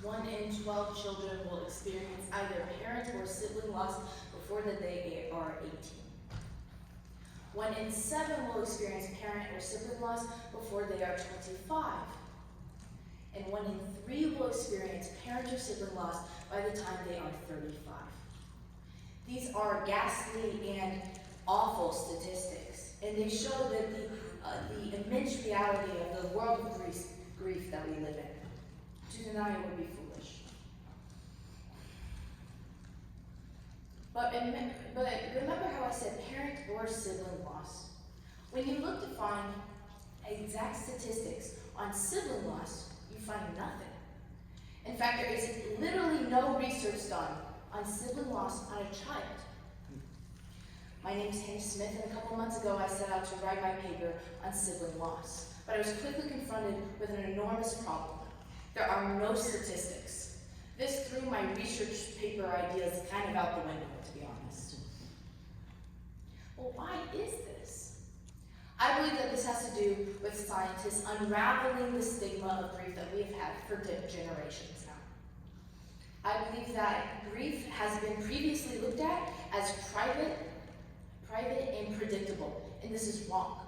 1 in 12 children will experience either parent or sibling loss before they are 18. 1 in 7 will experience parent or sibling loss before they are 25. And 1 in 3 will experience parent or sibling loss by the time they are 35. These are ghastly and awful statistics, and they show that the immense reality of the world of grief that we live in. To deny it would be foolish. But remember how I said parent or sibling loss. When you look to find exact statistics on sibling loss, you find nothing. In fact, there is literally no research done on sibling loss on a child. My name is Hannah Smith, and a couple months ago I set out to write my paper on sibling loss. But I was quickly confronted with an enormous problem. There are no statistics. This threw my research paper ideas kind of out the window, to be honest. Well, why is this? I believe that this has to do with scientists unraveling the stigma of grief that we have had for generations now. I believe that grief has been previously looked at as private and predictable, and this is wrong.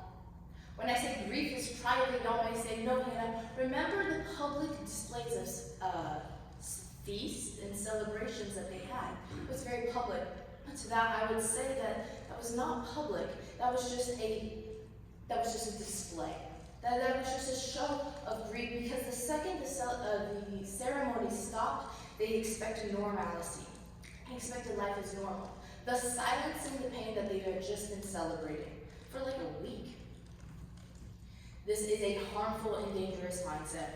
When I say grief is private, y'all may say, no, Hannah, remember the public displays of feasts and celebrations that they had? It was very public. To that, I would say that was not public. That was just a display. That was just a show of grief, because the second the ceremony stopped, they expected normalcy. They expected life as normal, thus silencing the pain that they had just been celebrating for like a week. This is a harmful and dangerous mindset.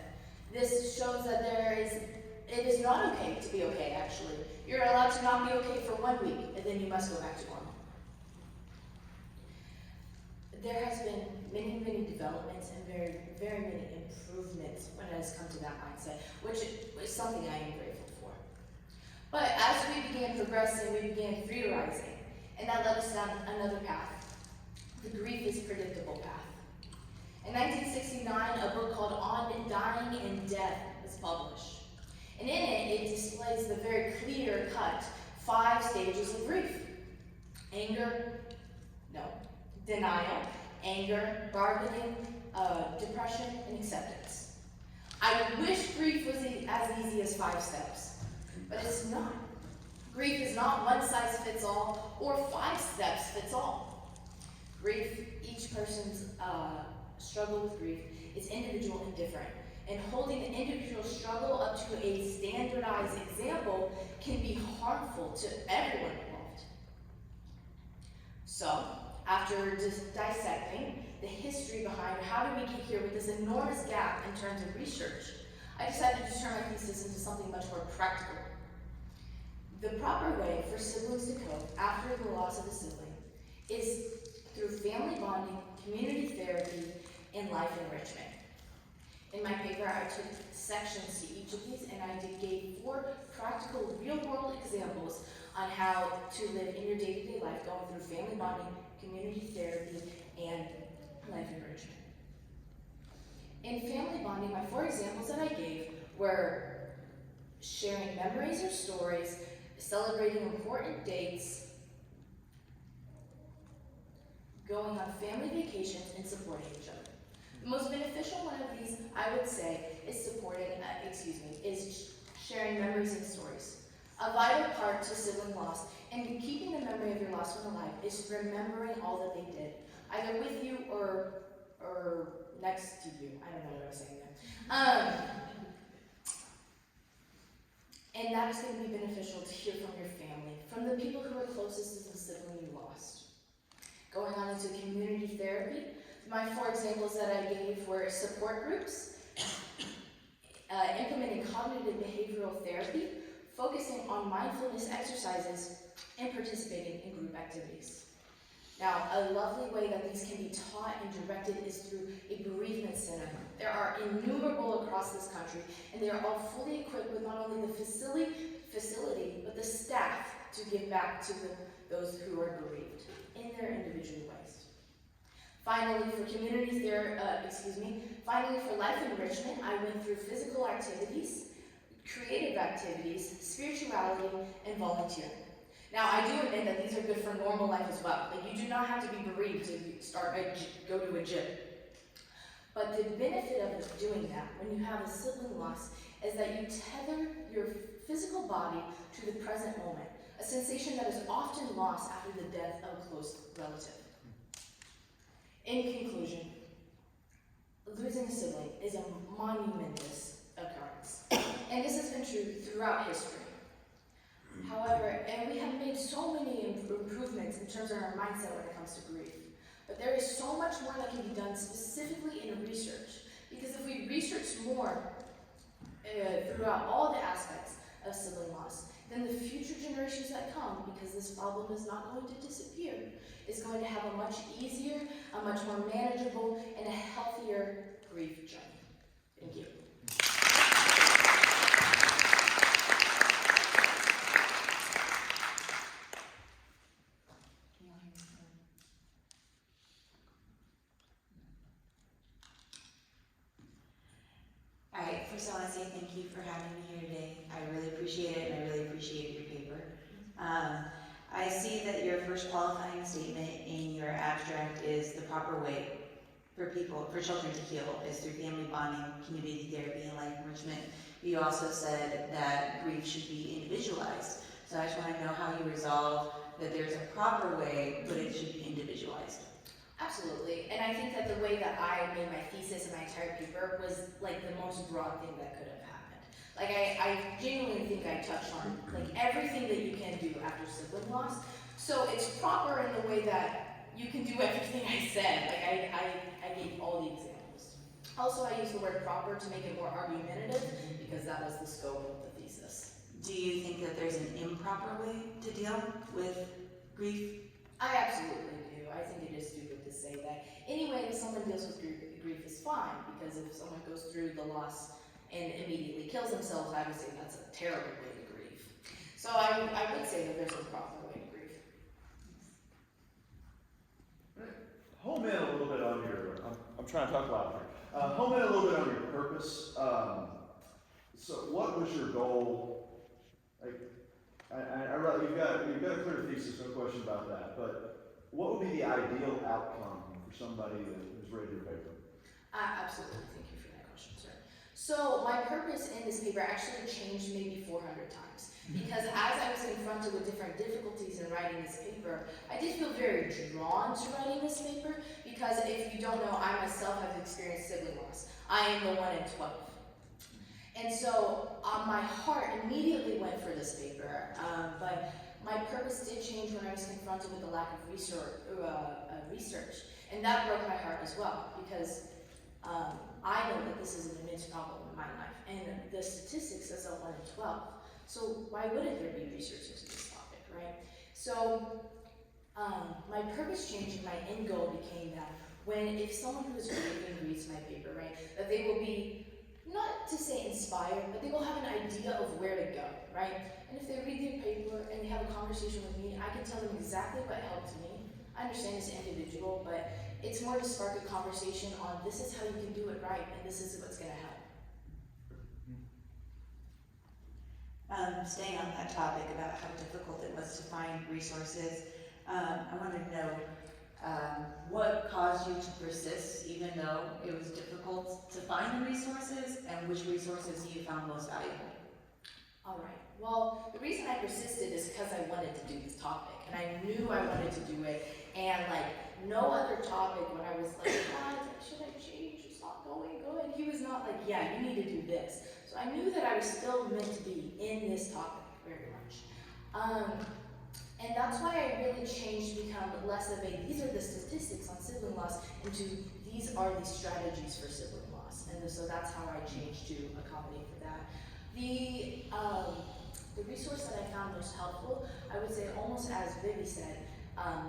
This shows that it is not okay to be okay, actually. You're allowed to not be okay for 1 week, and then you must go back to normal. There has been many, many developments and very, very many improvements when it has come to that mindset, which is something I am grateful for. But as we began progressing, we began theorizing, and that led us down another path. The grief is predictable path. In 1969, a book called On Dying and Death was published. And in it displays the very clear-cut 5 stages of grief. Denial, anger, bargaining, depression, and acceptance. I wish grief was as easy as 5 steps, but it's not. Grief is not one size fits all or 5 steps fits all. Grief, each person's struggle with grief is individual and different, and holding the individual struggle up to a standardized example can be harmful to everyone involved. So, after dissecting the history behind how did we get here with this enormous gap in terms of research, I decided to turn my thesis into something much more practical. The proper way for siblings to cope after the loss of a sibling is through family bonding, community therapy, and life enrichment. In my paper, I took sections to each of these, and I gave 4 practical, real-world examples on how to live in your day-to-day life, going through family bonding, community therapy, and life enrichment. In family bonding, my 4 examples that I gave were sharing memories or stories, celebrating important dates, going on family vacations, and supporting each other. The most beneficial one of these, I would say, is sharing memories and stories. A vital part to sibling loss and keeping the memory of your lost one alive is remembering all that they did, either with you or next to you. I don't know what I was saying there. And that is going to be beneficial to hear from your family, from the people who are closest to the sibling you lost. Going on into community therapy, my 4 examples that I gave were support groups, implementing cognitive behavioral therapy, focusing on mindfulness exercises, and participating in group activities. Now, a lovely way that these can be taught and directed is through a bereavement center. There are innumerable across this country, and they are all fully equipped with not only the facility, but the staff to give back to those who are bereaved in their individual ways. Finally, for life enrichment, I went through physical activities, creative activities, spirituality, and volunteering. Now, I do admit that these are good for normal life as well. Like, you do not have to be bereaved to go to a gym. But the benefit of doing that when you have a sibling loss is that you tether your physical body to the present moment, a sensation that is often lost after the death of a close relative. In conclusion, losing a sibling is a monumentous occurrence, and this has been true throughout history. However, and we have made so many improvements in terms of our mindset when it comes to grief, but there is so much more that can be done specifically in research, because if we research more throughout all the aspects of sibling loss, then the future generations that come, because this problem is not going to disappear, is going to have a much easier, a much more manageable, and a healthier grief journey. Thank you. All right, first I want to say thank you for having me here today. I really appreciate it, and I really appreciate your paper. I see that your first qualifying statement in your abstract is the proper way for children to heal is through family bonding, community therapy, and life enrichment. You also said that grief should be individualized. So I just want to know how you resolve that there's a proper way, but it should be individualized. Absolutely, and I think that the way that I made my thesis and my entire paper was like the most broad thing that could have happened. Like I genuinely think I touched on like everything that you can do after sibling loss. So it's proper in the way that you can do everything I said. Like I gave all the examples. Also, I used the word proper to make it more argumentative because that was the scope of the thesis. Do you think that there's an improper way to deal with grief? I absolutely do. I think it is stupid to say that. Any way that someone deals with grief is fine, because if someone goes through the loss and immediately kills themselves, I would say that's a terrible way to grieve. So I would say that there's a proper way to grieve. Home in a little bit on your, I'm trying to talk loud here. Home in a little bit on your purpose. So what was your goal? Like, you've got a clear thesis, no question about that, but what would be the ideal outcome for somebody that is ready to paper? Absolutely, thank you for that question, sir. So my purpose in this paper actually changed maybe 400 times, because as I was confronted with different difficulties in writing this paper, I did feel very drawn to writing this paper, because if you don't know, I myself have experienced sibling loss. I am the 1 in 12. And so my heart immediately went for this paper, but my purpose did change when I was confronted with the lack of research, and that broke my heart as well, because I know that this is an immense problem in my life, and the statistics says that 1 in 12. So why wouldn't there be research into this topic, right? So my purpose changed, and my end goal became that if someone who is grieving reads my paper, right, that they will be, not to say inspired, but they will have an idea of where to go, right? And if they read the paper and they have a conversation with me, I can tell them exactly what helped me. I understand it's individual, but it's more to spark a conversation on this is how you can do it right, and this is what's going to help. Staying on that topic about how difficult it was to find resources, I wanted to know what caused you to persist even though it was difficult to find the resources, and which resources you found most valuable? All right. Well, the reason I persisted is because I wanted to do this topic, and I knew I wanted to do it, and like no other topic when I was like, should I change? It's not going good. He was not like, yeah, you need to do this. So I knew that I was still meant to be in this topic very much. And that's why I really changed to become less of these are the statistics on sibling loss, into these are the strategies for sibling loss. And so that's how I changed to accommodate for that. The resource that I found most helpful, I would say almost as Vivi said,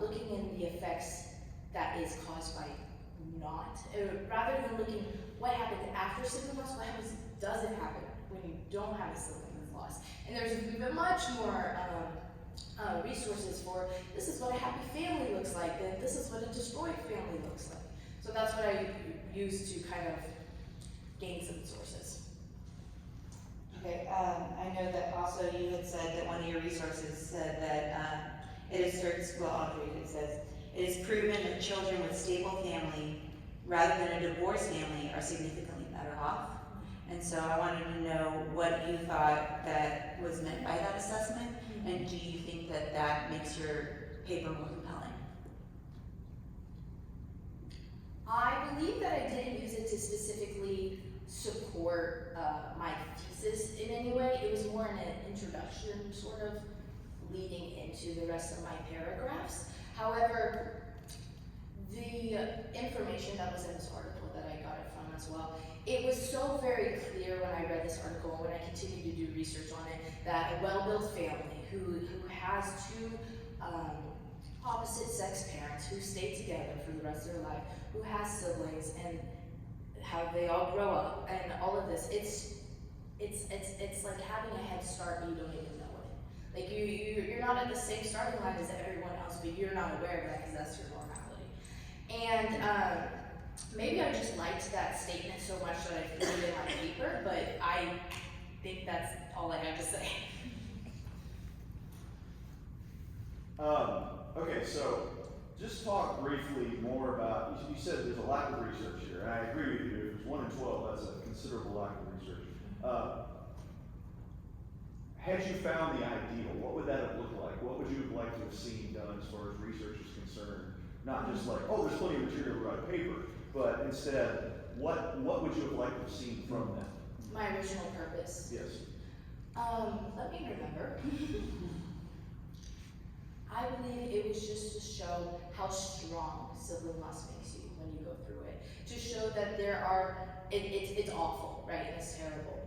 looking in the effects that is caused by rather than looking what happened after sibling loss, what happens, does it happen when you don't have a sibling with loss? And there's even much more resources for this is what a happy family looks like, and this is what a destroyed family looks like. So that's what I use to kind of gain some sources. Okay, I know that also you had said that one of your resources said that it asserts, well, I'll read it. It says, it is proven that children with stable family rather than a divorced family are significantly better off. And so I wanted to know what you thought that was meant by that assessment, and do you think that that makes your paper more compelling? I believe that I didn't use it to specifically support my thesis in any way. It was more an introduction, sort of leading into the rest of my paragraphs. However, the information that was in this article that I got it from as well, it was so very clear when I read this article and when I continued to do research on it, that a well-built family who has two opposite sex parents who stay together for the rest of their life, who has siblings, and how they all grow up, and all of this, it's like having a head start and you don't even know it. Like you're not at the same starting line as everyone else, but you're not aware of that because that's your normality. And maybe I just liked that statement so much that I put it in my paper, but I think that's all I have to say. Okay, so just talk briefly more about, you said there's a lack of research here, and I agree with you. If it's 1 in 12, that's a considerable lack of research. Had you found the ideal, what would that have looked like? What would you have liked to have seen done as far as research is concerned? Not just like, oh, there's plenty of material to write a paper, but instead, what would you have liked to have seen from that? My original purpose. Yes. Let me remember. I believe it was just to show how strong sibling loss makes you when you go through it. To show that there are, it's awful, right, and it's terrible.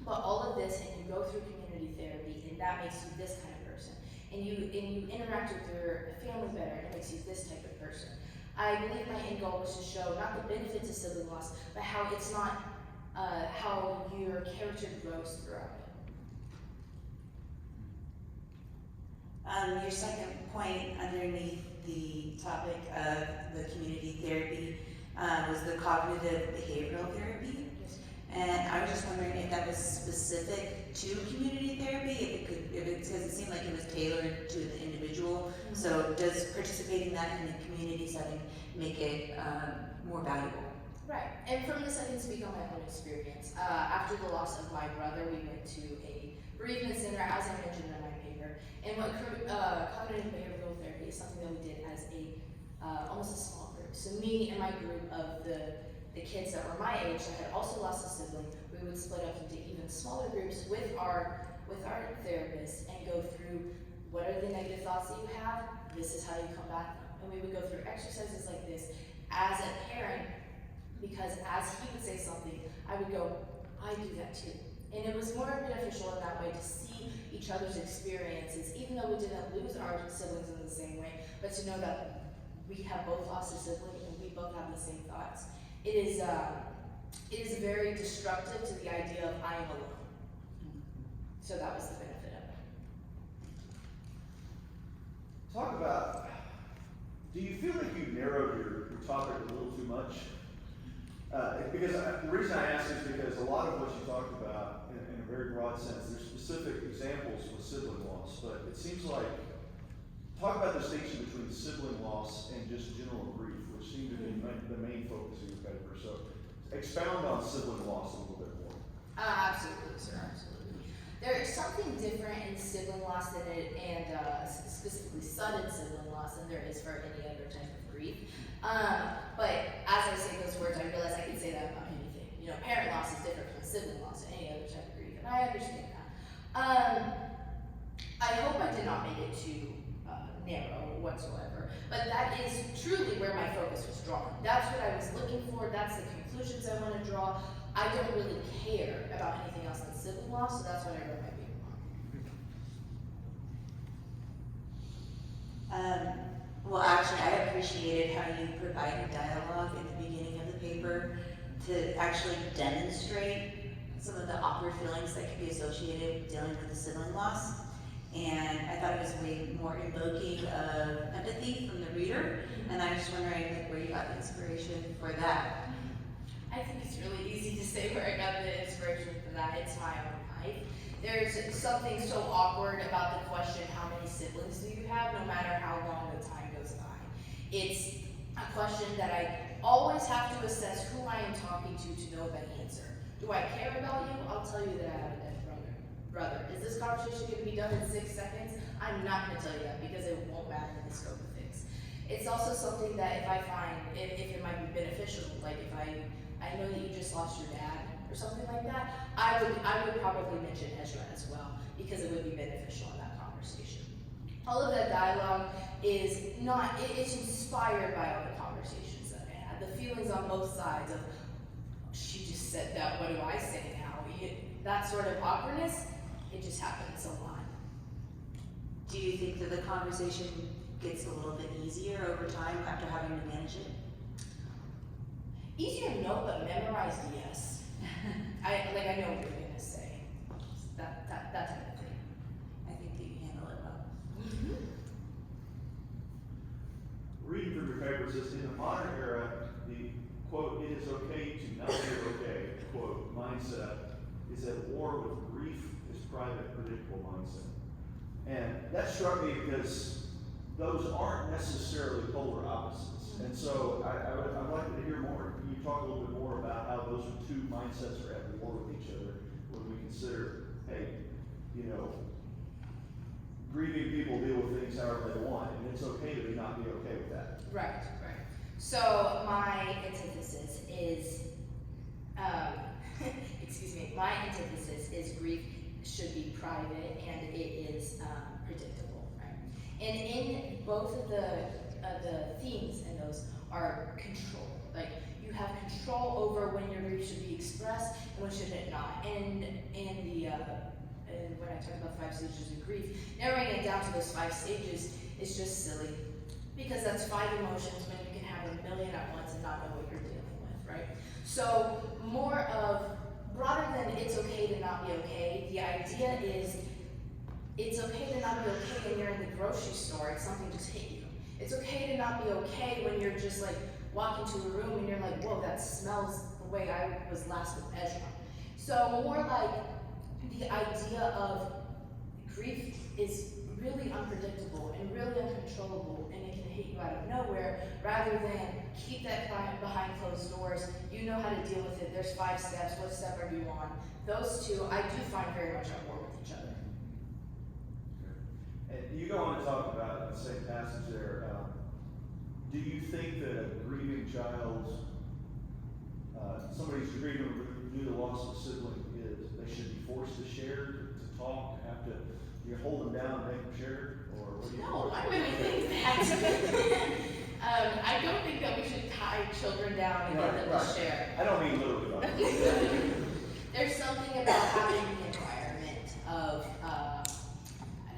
But all of this, and you go through community therapy, and that makes you this kind of person. And you interact with your family better, and it makes you this type of person. I believe my end goal was to show not the benefits of sibling loss, but how it's not, how your character grows throughout it. Your second point underneath the topic of the community therapy was the cognitive behavioral therapy. And I was just wondering if that was specific to community therapy, because it seemed like it was tailored to the individual. Mm-hmm. So does participating in that in the community setting make it more valuable? Right, and from this I can speak on my own experience. After the loss of my brother, we went to a bereavement center, as I mentioned in my paper. And what cognitive behavioral therapy is something that we did as almost a small group. So me and my group of the kids that were my age that had also lost a sibling, we would split up into even smaller groups with our therapist and go through what are the negative thoughts that you have, this is how you combat them. And we would go through exercises like this as a parent, because as he would say something, I would go, I do that too. And it was more beneficial in that way to see each other's experiences, even though we didn't lose our siblings in the same way, but to know that we have both lost a sibling and we both have the same thoughts. It is very destructive to the idea of I am alone. So that was the benefit of it. Talk about, do you feel like you narrowed your topic a little too much? Because the reason I ask is because a lot of what you talked about, in a very broad sense, there's specific examples with sibling loss, but it seems like, talk about the distinction between sibling loss and just general grief, which seem to be the main focus of your paper. So expound on sibling loss a little bit more. Absolutely, sir, absolutely. There is something different in sibling loss than it, and specifically sudden sibling loss, than there is for any other type of grief. But as I say those words, I realize I can say that about anything. You know, parent loss is different from sibling loss or any other type of grief, and I understand that. I hope I did not make it too narrow whatsoever, but that is truly where my focus was drawn. That's what I was looking for, that's the conclusions I want to draw. I don't really care about anything else than sibling loss, so that's what I wrote my paper on. Well, actually, I appreciated how you provided dialogue at the beginning of the paper to actually demonstrate some of the awkward feelings that could be associated with dealing with the sibling loss. And I thought it was way more invoking of empathy from the reader. And I was just wondering where you got the inspiration for that. I think it's really easy to say where I got the inspiration for that. It's my own life. There's something so awkward about the question, how many siblings do you have, no matter how long the time goes by. It's a question that I always have to assess who I am talking to know the answer. Do I care about you? I'll tell you that I have a dead brother. Is this conversation going to be done in 6 seconds? I'm not going to tell you that because it won't matter in the scope of things. It's also something that if I find, if it might be beneficial, like if I know that you just lost your dad or something like that, I would probably mention Ezra as well because it would be beneficial in that conversation. All of that dialogue is not, it's inspired by all the conversations that I had. The feelings on both sides of, she just said that, what do I say now? That sort of awkwardness, it just happens a lot. Do you think that the conversation gets a little bit easier over time after having to manage it? Easier no, but memorized yes. I know what you're gonna say. That type of thing. I think that you handle it well. Reading from your paper says, in the modern era, the quote, it is okay to not be okay, quote, mindset is at war with grief is private, predictable mindset. And that struck me because those aren't necessarily polar opposites. And so I'd like to hear more. Can you talk a little bit more about how those two mindsets are at war with each other when we consider, hey, grieving people deal with things however they want, and it's okay to not be okay with that. Right. So my antithesis is, my antithesis is grief should be private and it is predictable, right? And in both of the themes in those are control. Like you have control over when your grief should be expressed and when should it not. And when I talk about 5 stages of grief, narrowing it down to those 5 stages is just silly because that's 5 emotions when you can have a million at once and not know what you're dealing with, right? So more of broader than it's okay to not be okay, the idea is it's okay to not be okay when you're in the grocery store and something just hit you. It's okay to not be okay when you're just like walking to a room and you're like, whoa, that smells the way I was last with Ezra. So more like the idea of grief is really unpredictable and really uncontrollable and it can hit you out of nowhere rather than keep that behind closed doors. You know how to deal with it. There's 5 steps. What step are you on? Those two I do find very much at war with each other. And you go on to talk about in the same passage there, do you think that a grieving child, somebody's grieving due to the loss of a sibling, they should be forced to share, to talk, to have to hold them down and make them share? Or what do you No, I wouldn't think that. I don't think that we should tie children down and get them to share. I don't mean literally, but There's something about having the environment of,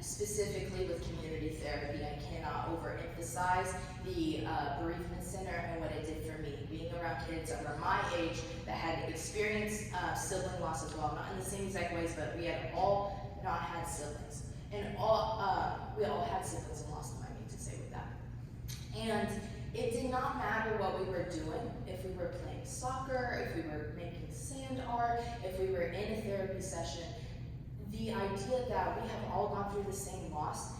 specifically with community therapy, I cannot overemphasize the bereavement center and what it did for me. Being around kids that were my age that had experienced sibling loss as well, not in the same exact ways, but we had all not had siblings. And we all had siblings and lost them, I mean to say with that. And it did not matter what we were doing, if we were playing soccer, if we were making sand art, if we were in a therapy session, the idea that we have all gone through the same loss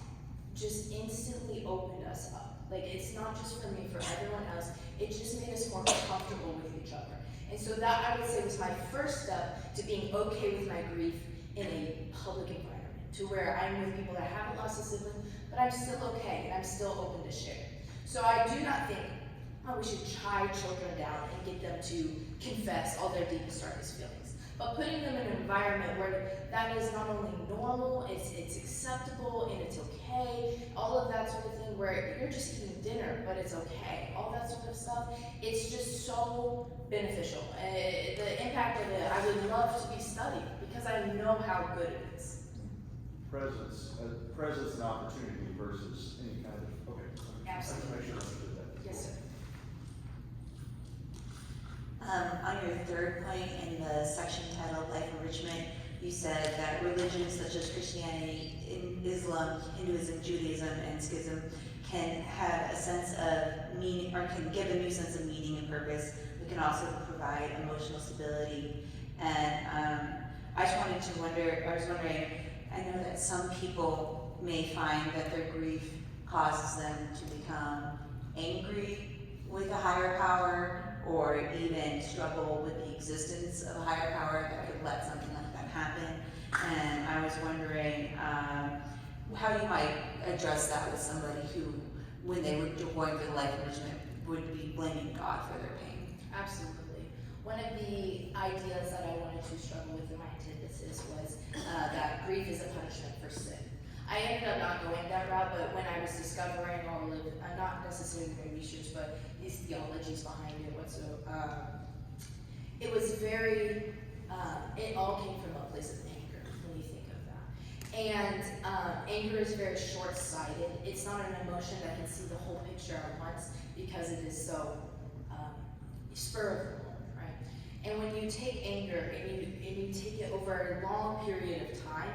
just instantly opened us up. Like it's not just for me, for everyone else, it just made us more comfortable with each other. And so that I would say was my first step to being okay with my grief in a public environment, to where I'm with people that haven't lost a sibling, but I'm still okay and I'm still open to share. So I do not think we should tie children down and get them to confess all their deepest, darkest feelings. But putting them in an environment where that is not only normal, it's acceptable and it's okay, all of that sort of thing, where you're just eating dinner, but it's okay, all that sort of stuff, it's just so beneficial. The impact of it, I would love to be studied because I know how good it is. presence and opportunity versus any kind of, okay. Absolutely. I make sure I understood that. Yes, sir. On your third point in the section titled Life Enrichment, you said that religions such as Christianity, Islam, Hinduism, Judaism, and Schism can have a sense of meaning, or can give a new sense of meaning and purpose, but can also provide emotional stability. And I was wondering, I know that some people may find that their grief causes them to become angry with a higher power, or even struggle with the existence of a higher power that could let something like that happen. And I was wondering how you might address that with somebody who, when they were going for the life enrichment, would be blaming God for their pain. Absolutely. One of the ideas that I wanted to struggle with in my antithesis was that grief is a punishment for sin. I ended up not going that route, but when I was discovering all of, not necessarily my research, but these theologies behind it, it was very, it all came from a place of anger, when you think of that. And anger is very short-sighted. It's not an emotion that can see the whole picture at once, because it is so spur of the moment, right? And when you take anger and you take it over a long period of time,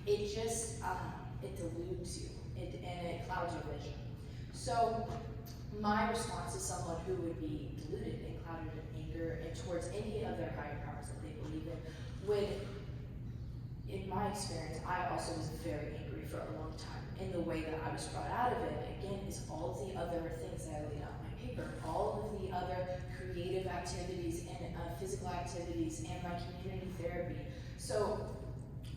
it just, it dilutes you, and it clouds your vision. So my response is someone who would be deluded and clouded in anger and towards any other higher powers that they believe in would, in my experience, I also was very angry for a long time. And the way that I was brought out of it, again, is all of the other things that I laid out in my paper, all of the other creative activities and physical activities and my community therapy. So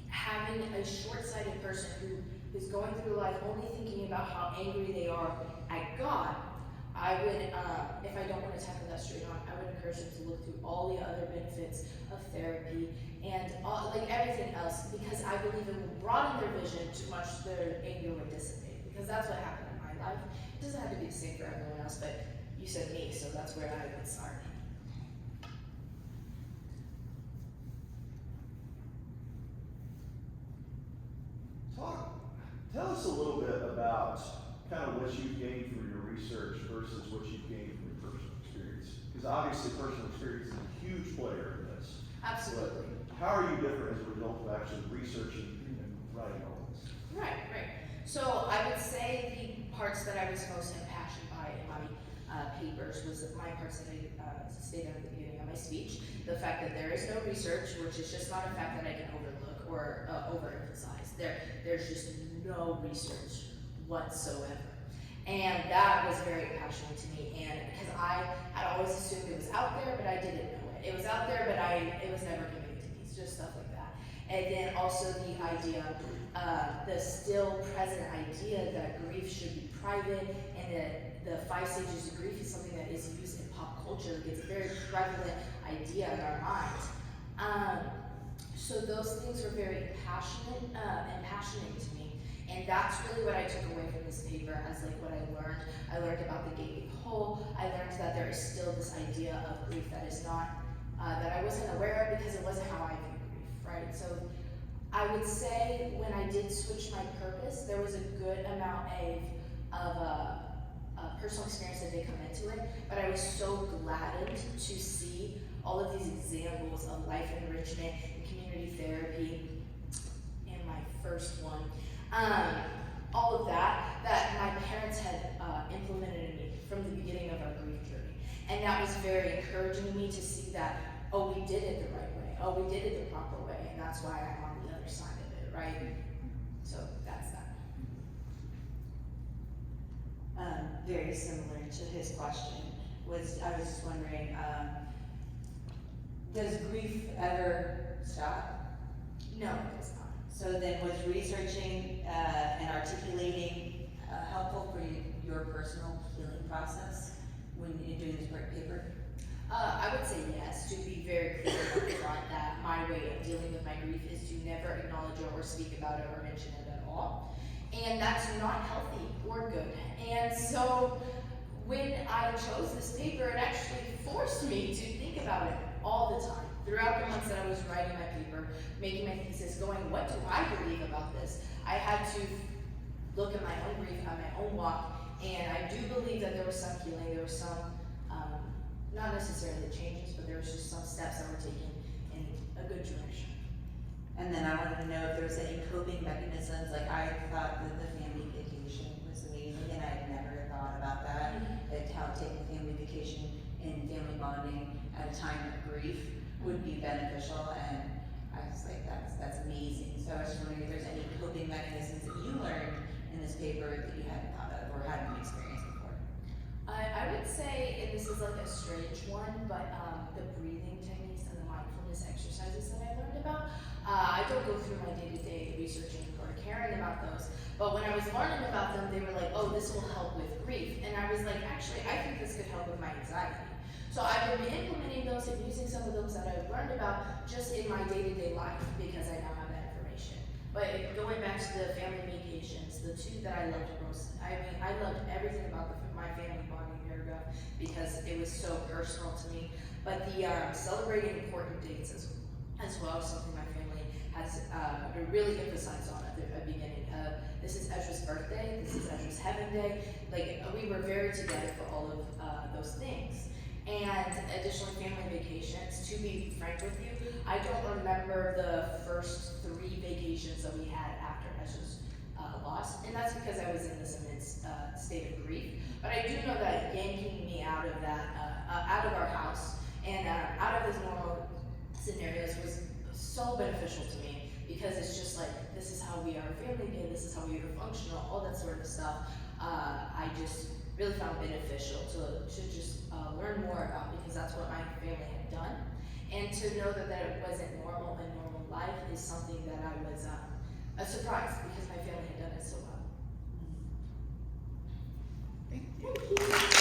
having a short-sighted person who is going through life only thinking about how angry they are at God, I would, if I don't want to tackle that straight on, I would encourage them to look through all the other benefits of therapy and like everything else, because I believe it will broaden their vision too much, their anger would dissipate, because that's what happened in my life. It doesn't have to be the same for everyone else, but you said me, so that's where I would start. Tell us a little bit about kind of what you've gained from your research versus what you've gained from your personal experience. Because obviously personal experience is a huge player in this. Absolutely. But how are you different as a result of actually researching and writing all this? Right. So I would say the parts that I was most impassioned by in my papers was my parts that I stated at the beginning of my speech. The fact that there is no research, which is just not a fact that I can overlook or overemphasize. There's just no research whatsoever. And that was very passionate to me, and because I had always assumed it was out there, but I didn't know it. It was out there, but it was never conveyed to me. It's just stuff like that. And then also the idea, the still present idea that grief should be private, and that the 5 stages of grief is something that is used in pop culture. It's a very prevalent idea in our minds. So those things were very passionate and passionate to me. And that's really what I took away from this paper as like what I learned. I learned about the gaping hole. I learned that there is still this idea of grief that is not, that I wasn't aware of because it wasn't how I viewed grief, right? So I would say when I did switch my purpose, there was a good amount of personal experience that did come into it, but I was so gladdened to see all of these examples of life enrichment and community therapy in my first one. All of that my parents had implemented in me from the beginning of our grief journey. And that was very encouraging to me to see that, oh, we did it the right way. Oh, we did it the proper way. And that's why I'm on the other side of it, right? So that's that. Very similar to his question, I was just wondering, does grief ever stop? No, it does not. So then was researching and articulating helpful for your personal healing process when you're doing this paper? I would say yes, to be very clear up front that my way of dealing with my grief is to never acknowledge it or speak about it or mention it at all. And that's not healthy or good. And so when I chose this paper, it actually forced me to think about it all the time. Throughout the months that I was writing my paper, making my thesis, going, what do I believe about this? I had to look at my own grief, at my own walk, and I do believe that there was some healing, there was some, not necessarily changes, but there was just some steps that were taken in a good direction. And then I wanted to know if there was any coping mechanisms, like I thought that the family vacation was amazing, and I'd never thought about that, that how taking a family vacation and family bonding at a time of grief would be beneficial, and I was like, that's amazing. So I was just wondering if there's any coping mechanisms that you learned in this paper that you hadn't thought of or hadn't experienced before. I would say, and this is like a strange one, but the breathing techniques and the mindfulness exercises that I learned about. I don't go through my day-to-day researching or caring about those, but when I was learning about them, they were like, oh, this will help with grief. And I was like, actually, I think this could help with my anxiety. So I've been implementing those and using some of those that I've learned about just in my day-to-day life because I now have that information. But going back to the family vacations, the two that I loved most, I mean, I loved everything about my family bonding paragraph because it was so personal to me. But the celebrating important dates as well is something my family has really emphasized on at the beginning. This is Ezra's birthday, this is Ezra's heaven day. Like, we were very together for all of those things. And additionally, family vacations. To be frank with you, I don't remember the first 3 vacations that we had after Ezra's loss, and that's because I was in this immense state of grief. But I do know that yanking me out of that, out of our house and out of those normal scenarios was so beneficial to me because it's just like, this is how we are a family again, this is how we are functional, all that sort of stuff. I just really found beneficial to just learn more about because that's what my family had done. And to know that it wasn't normal in normal life is something that I was a surprise because my family had done it so well. Thank you.